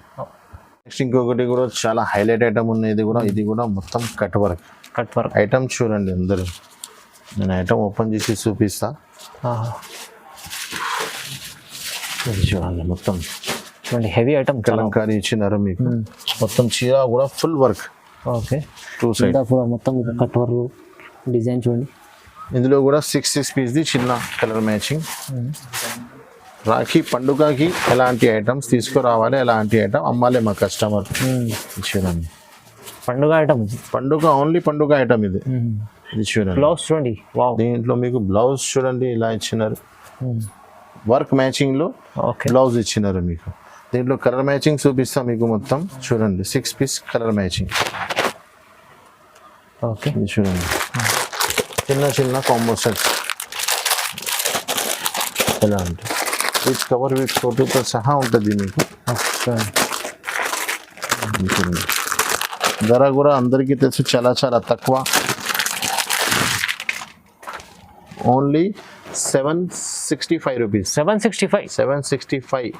నెక్స్ట్ ఇంకొకటి కూడా చాలా హైలైట్ ఐటమ్ ఉన్నాయి. ఇది కూడా మొత్తం కట్ వర్క్ ఐటమ్. చూడండి అందరూ, నేను ఐటమ్ ఓపెన్ చేసి చూపిస్తా. చూడండి మొత్తం చూడండి హెవీ ఐటమ్, కలంకారీ ఇచ్చినారు మీకు. మొత్తం చీర కూడా ఫుల్ వర్క్. ఓకే 2 సైడ్ కూడా మొత్తం కట్ వర్క్ డిజైన్ చూడండి. ఇందులో కూడా 6 పీస్ ది చిన్న కలర్ మ్యాచింగ్. రాఖీ పండుగకి ఎలాంటి ఐటమ్స్ తీసుకురావాలి, ఎలాంటి ఐటమ్ అమ్మాలి మా కస్టమర్. చూడండి పండుగ ఐటమ్, ఓన్లీ పండుగ ఐటమ్ ఇది. ఇది చూడండి బ్లౌజ్ చూడండి. దీంట్లో మీకు బ్లౌజ్ చూడండి ఇలా ఇచ్చినారు, వర్క్ మ్యాచింగ్ లో బ్లౌజ్ ఇచ్చినారు మీకు. దీంట్లో కలర్ మ్యాచింగ్ చూపిస్తా మీకు మొత్తం. చూడండి 6 పీస్ కలర్ మ్యాచింగ్. ఓకే చూడండి చిన్న కాంబో సెట్స్ ఎలా అంటే విత్ కవర్ విత్ ఫోటోతో సహా ఉంటుంది మీకు. చూడండి ధర కూడా అందరికీ తెలుసు చాలా చాలా తక్కువ, ఓన్లీ 765 765 రూపీస్. 765 765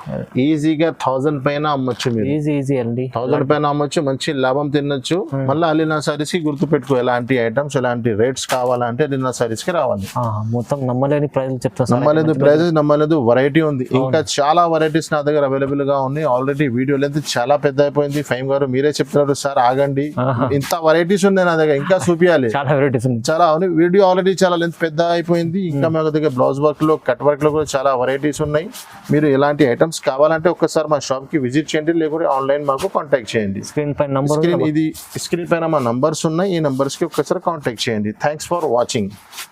ఈజీగా 1000 పైన అమ్మొచ్చు మీరు. ఈజీ అండి. 1000 పైన అమ్మొచ్చు, మంచి లాభం తినొచ్చు. మళ్ళీ అలీనా సారీస్ కి గుర్తు పెట్టుకో, ఎలాంటి ఐటమ్స్ ఎలాంటి రేట్స్ కావాలంటే అలీనా సారీస్ కి రావాలి. మొత్తం నమ్మలేని ప్రైజులు చెప్తా సార్. నమ్మలేదు ప్రైజెస్, నమ్మలేదు వెరైటీ ఉంది. ఇంకా చాలా వెరైటీస్ నా దగ్గర అవైలబుల్ గా ఉన్నాయి. ఆల్రెడీ వీడియో లెంత్ చాలా పెద్ద అయిపోయింది. ఫైమ్ గారు మీరే చెప్తున్నారు సార్ ఆగండి, ఇంత వెరైటీస్ ఉన్నాయి నా దగ్గర, ఇంకా చూపించాలి. చాలా వెరైటీస్ ఉంది. చాలా వీడియో ఆల్రెడీ చాలా లెంత్ పెద్ద అయిపోయింది. ఇంకా మా దగ్గర బ్లౌజ్ వర్క్ లో, కట్ వర్క్ లో కూడా చాలా వెరైటీస్ ఉన్నాయి. మీరు ఎలాంటి ఐటమ్స్ కావాలంటే ఒక్కసారి మా షాప్ కి విజిట్ చేయండి, లేకుంటే ఆన్లైన్ మాకు కాంటాక్ట్ చేయండి. స్క్రీన్ పైన నంబర్, స్క్రీన్ పైన మా నంబర్స్ ఉన్నాయి. ఈ నంబర్స్ కి ఒక్కసారి కాంటాక్ట్ చేయండి. Thanks for watching.